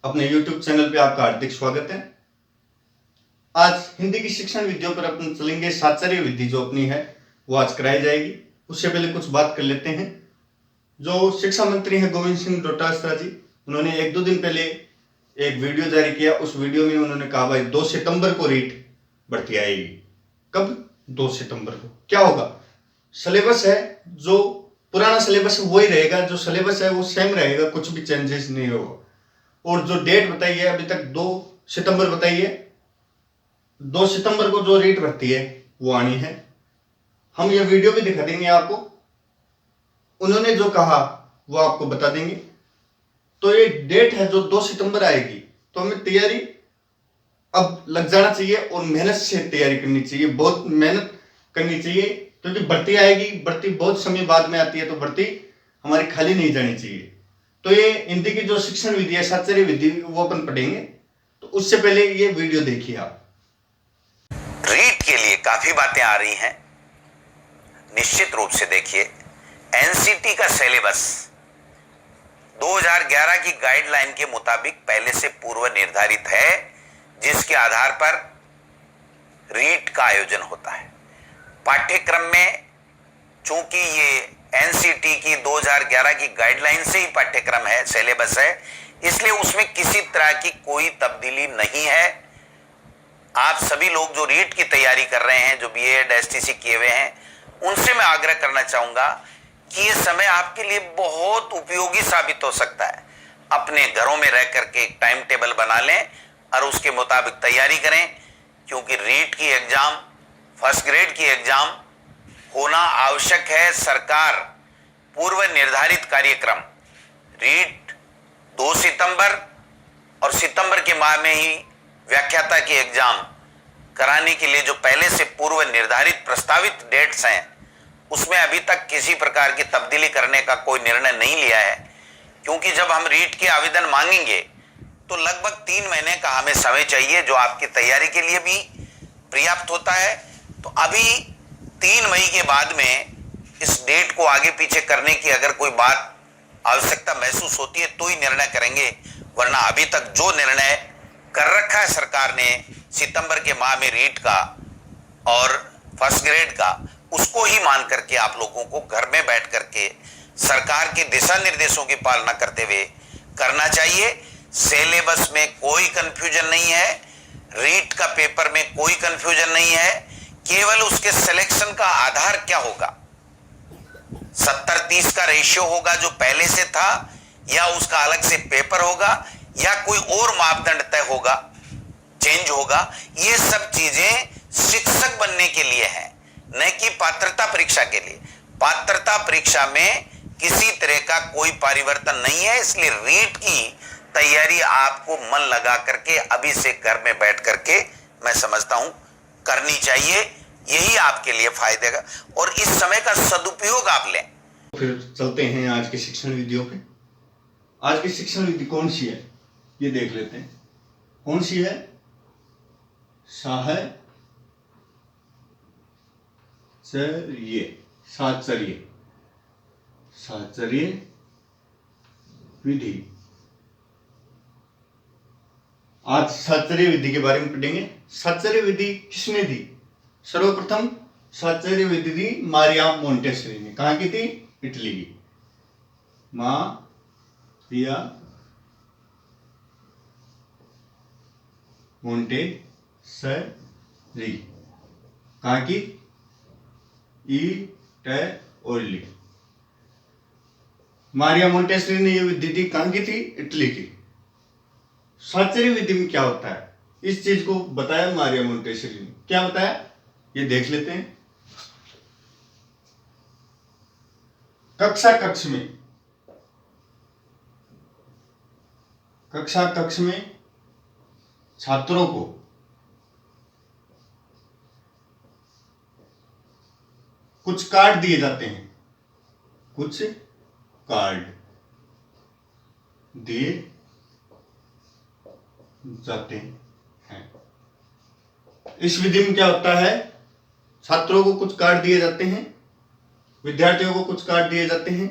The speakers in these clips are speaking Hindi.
अपने YouTube चैनल पे आपका हार्दिक स्वागत है। आज हिंदी की शिक्षण विधियों पर अपन चलेंगे। साचार्य विधि जो अपनी है वो आज कराई जाएगी। उससे पहले कुछ बात कर लेते हैं। जो शिक्षा मंत्री हैं गोविंद सिंह डोटासरा जी, उन्होंने एक दो दिन पहले एक वीडियो जारी किया। उस वीडियो में उन्होंने कहा भाई 2 सितंबर को रीट भर्ती आएगी। कब? 2 सितंबर को। क्या होगा? सिलेबस है जो पुराना सिलेबस है वही रहेगा, जो सिलेबस है वो सेम रहेगा, कुछ भी चेंजेस नहीं होगा। और जो डेट बताई है अभी तक 2 सितंबर बताई है, 2 सितंबर को जो रीट भर्ती है वो आनी है। हम ये वीडियो भी दिखा देंगे आपको, उन्होंने जो कहा वो आपको बता देंगे। तो ये डेट है जो 2 सितंबर आएगी, तो हमें तैयारी अब लग जाना चाहिए और मेहनत से तैयारी करनी चाहिए, बहुत मेहनत करनी चाहिए, क्योंकि भर्ती आएगी। भर्ती बहुत समय बाद में आती है, तो भर्ती हमारी खाली नहीं जानी चाहिए। तो ये हिंदी की जो शिक्षण विधि है, साचार्य विधि, वो अपन पढ़ेंगे। तो उससे पहले ये वीडियो देखिए आप। रीट के लिए काफी बातें आ रही हैं। निश्चित रूप से देखिए, एनसीटी का सिलेबस 2011 की गाइडलाइन के मुताबिक पहले से पूर्व निर्धारित है, जिसके आधार पर रीट का आयोजन होता है। पाठ्यक्रम में चूंकि ये एनसीटी की 2011 की गाइडलाइन से ही पाठ्यक्रम है, सिलेबस है, इसलिए उसमें किसी तरह की कोई तब्दीली नहीं है। आप सभी लोग जो रीट की तैयारी कर रहे हैं, जो बीएड एसटीसी किए हुए हैं, उनसे मैं आग्रह करना चाहूंगा कि ये समय आपके लिए बहुत उपयोगी साबित हो सकता है। अपने घरों में रह करके एक टाइम टेबल बना लें और उसके मुताबिक तैयारी करें, क्योंकि रीट की एग्जाम, फर्स्ट ग्रेड की एग्जाम होना आवश्यक है। सरकार पूर्व निर्धारित कार्यक्रम रीट 2 सितंबर और सितंबर के माह में ही व्याख्याता की एग्जाम कराने के लिए जो पहले से पूर्व निर्धारित प्रस्तावित डेट्स हैं, उसमें अभी तक किसी प्रकार की तब्दीली करने का कोई निर्णय नहीं लिया है। क्योंकि जब हम रीट के आवेदन मांगेंगे तो लगभग 3 महीने का हमें समय चाहिए, जो आपकी तैयारी के लिए भी पर्याप्त होता है। तो अभी 3 मई के बाद में इस डेट को आगे पीछे करने की अगर कोई बात आवश्यकता महसूस होती है तो ही निर्णय करेंगे, वरना अभी तक जो निर्णय कर रखा है सरकार ने सितंबर के माह में रीट का और फर्स्ट ग्रेड का, उसको ही मान करके आप लोगों को घर में बैठ करके सरकार के दिशा निर्देशों की पालना करते हुए करना चाहिए। सिलेबस में कोई कंफ्यूजन नहीं है, रीट का पेपर में कोई कंफ्यूजन नहीं है। केवल उसके सिलेक्शन का आधार क्या होगा, 70-30 का रेशियो होगा जो पहले से था, या उसका अलग से पेपर होगा, या कोई और मापदंड तय होगा, चेंज होगा। ये सब चीजें शिक्षक बनने के लिए हैं, न कि पात्रता परीक्षा के लिए। पात्रता परीक्षा में किसी तरह का कोई परिवर्तन नहीं है, इसलिए रीट की तैयारी आपको मन लगा करके अभी से घर में बैठ करके मैं समझता हूं करनी चाहिए। यही आपके लिए फायदे का, और इस समय का सदुपयोग आप लें। फिर चलते हैं आज की शिक्षण विधियों पे। आज की शिक्षण विधि कौन सी है ये देख लेते हैं। कौन सी है? साचार्य साचार्य साचार्य विधि। आज साचार्य विधि के बारे में पढ़ेंगे। साचार्य विधि किसने दी? सर्वप्रथम साचार्य विधि दी मारिया मोंटेसरी ने। कहाँ की थी? इटली की। Maria Montessori. कहाँ की? इटली। मारिया मोंटेसरी ने यह विधि दी। कहाँ की थी? इटली की। साचार्य विधि में क्या होता है, इस चीज को बताया मारिया मोंटेसरी ने। क्या बताया ये देख लेते हैं। कक्षा कक्ष में छात्रों को कुछ कार्ड दिए जाते हैं, कुछ कार्ड दिए जाते हैं। इस विधि में क्या होता है? छात्रों को कुछ कार्ड दिए जाते हैं, विद्यार्थियों को कुछ कार्ड दिए जाते हैं,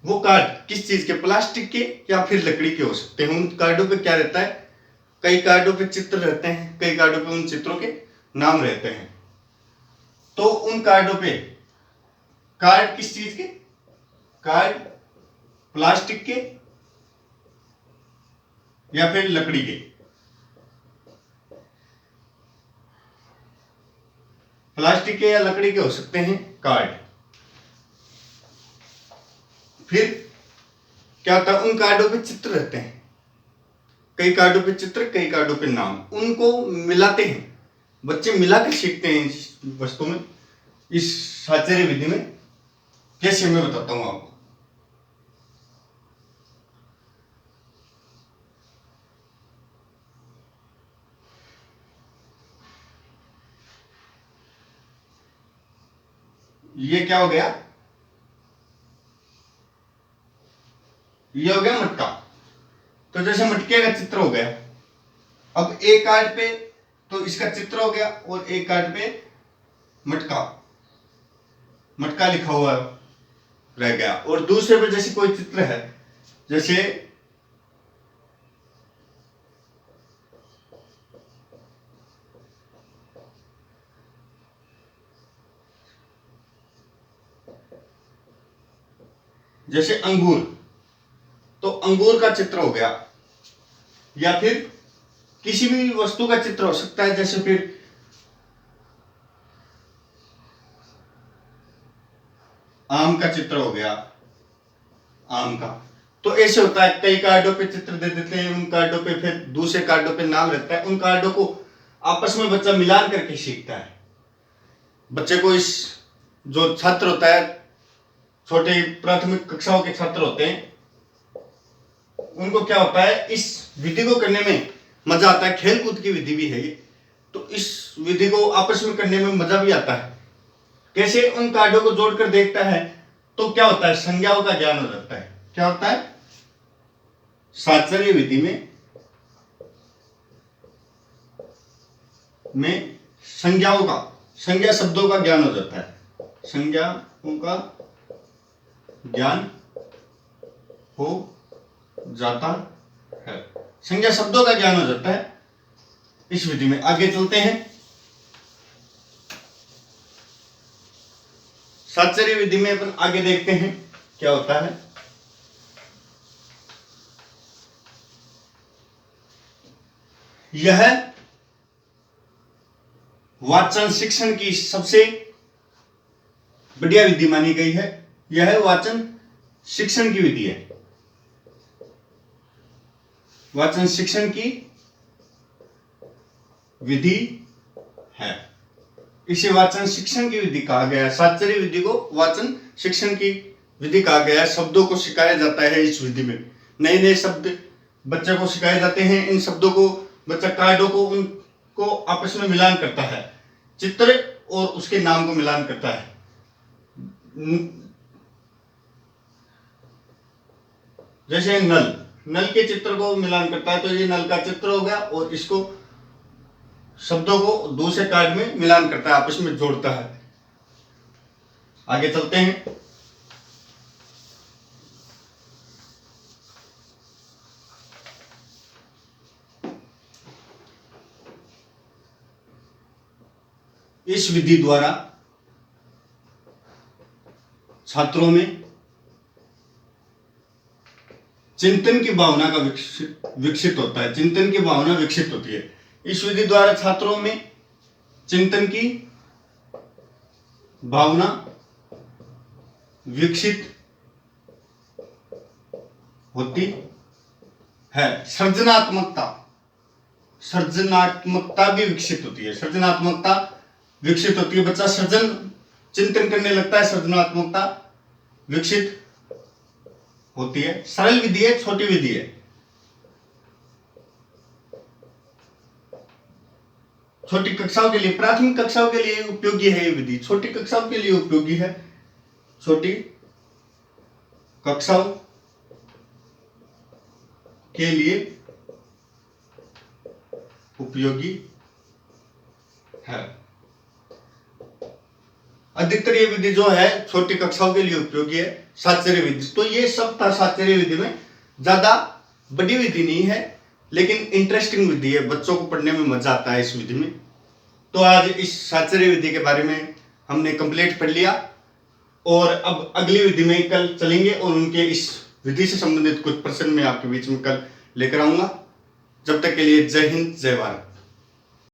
वो कार्ड किस चीज के, प्लास्टिक के या फिर लकड़ी के हो सकते हैं। उन कार्डों पे क्या रहता है, कई कार्डों पे चित्र रहते हैं, कई कार्डों पे उन चित्रों के नाम रहते हैं। तो उन कार्डों पे कार्ड किस चीज के, कार्ड प्लास्टिक के या फिर लकड़ी के, प्लास्टिक के या लकड़ी के हो सकते हैं कार्ड। फिर क्या होता है, उन कार्डों पे चित्र रहते हैं, कई कार्डों पे चित्र, कई कार्डों पे नाम, उनको मिलाते हैं। बच्चे मिलाकर सीखते हैं इस वस्तु में, इस साहचर्य विधि में। कैसे, मैं बताता हूं आपको। ये क्या हो गया, ये हो गया मटका। तो जैसे मटके का चित्र हो गया, अब एक कार्ड पे तो इसका चित्र हो गया और एक कार्ड पे मटका, मटका लिखा हुआ रह गया। और दूसरे पे जैसे कोई चित्र है, जैसे जैसे अंगूर, तो अंगूर का चित्र हो गया, या फिर किसी भी वस्तु का चित्र हो सकता है। जैसे फिर आम का चित्र हो गया, आम का। तो ऐसे होता है, कई कार्डों पे चित्र दे देते हैं, उन कार्डों पे फिर दूसरे कार्डों पे नाम रहता है। उन कार्डों को आपस में बच्चा मिलान करके सीखता है। बच्चे को इस, जो छात्र होता है, छोटे प्राथमिक कक्षाओं के छात्र होते हैं, उनको क्या होता है, इस विधि को करने में मजा आता है। खेल कूद की विधि भी है ये, तो इस विधि को आपस में करने में मजा भी आता है। कैसे, उन कार्डों को जोड़कर देखता है तो क्या होता है, संज्ञाओं का ज्ञान हो जाता है। क्या होता है, साहचर्य विधि में संज्ञाओं का, संज्ञा शब्दों का ज्ञान हो जाता है, संज्ञाओं का ज्ञान हो जाता है, संज्ञा शब्दों का ज्ञान हो जाता है इस विधि में। आगे चलते हैं। साहचर्य विधि में अपन आगे देखते हैं क्या होता है। यह वाचन शिक्षण की सबसे बढ़िया विधि मानी गई है। यह वाचन शिक्षण की विधि है, वाचन शिक्षण की विधि है। इसे वाचन शिक्षण की विधि कहा गया है। साहचर्य विधि को वाचन शिक्षण की विधि कहा गया है। शब्दों को सिखाया जाता है इस विधि में, नए नए शब्द बच्चे को सिखाए जाते हैं। इन शब्दों को बच्चा कार्डों को, उनको आपस में मिलान करता है, चित्र और उसके नाम को मिलान करता है। जैसे नल, नल के चित्र को मिलान करता है, तो ये नल का चित्र हो गया, और इसको शब्दों को दूसरे कार्ड में मिलान करता है, आपस में जोड़ता है। आगे चलते हैं। इस विधि द्वारा छात्रों में चिंतन की भावना का विकसित होता है, चिंतन की भावना विकसित होती है। इस विधि द्वारा छात्रों में चिंतन की भावना विकसित होती है। सृजनात्मकता, सृजनात्मकता भी विकसित होती है, सृजनात्मकता विकसित होती है। बच्चा सृजन, चिंतन करने लगता है, सृजनात्मकता विकसित होती है। सरल विधि है, छोटी विधि है। छोटी कक्षाओं के लिए, प्राथमिक कक्षाओं के लिए उपयोगी है ये विधि, छोटी कक्षाओं के लिए उपयोगी है, छोटी कक्षाओं के लिए उपयोगी है। अधिकतर ये विधि जो है छोटी कक्षाओं के लिए उपयोगी है, साचर्य विधि। तो ये सब था साचर्य विधि में। ज्यादा बड़ी विधि नहीं है, लेकिन इंटरेस्टिंग विधि है, बच्चों को पढ़ने में मजा आता है इस विधि में। तो आज इस साचर्य विधि के बारे में हमने कंप्लीट पढ़ लिया, और अब अगली विधि में कल चलेंगे और उनके इस विधि से संबंधित कुछ प्रश्न मैं आपके बीच में कल लेकर आऊंगा। जब तक के लिए जय हिंद, जय भारत।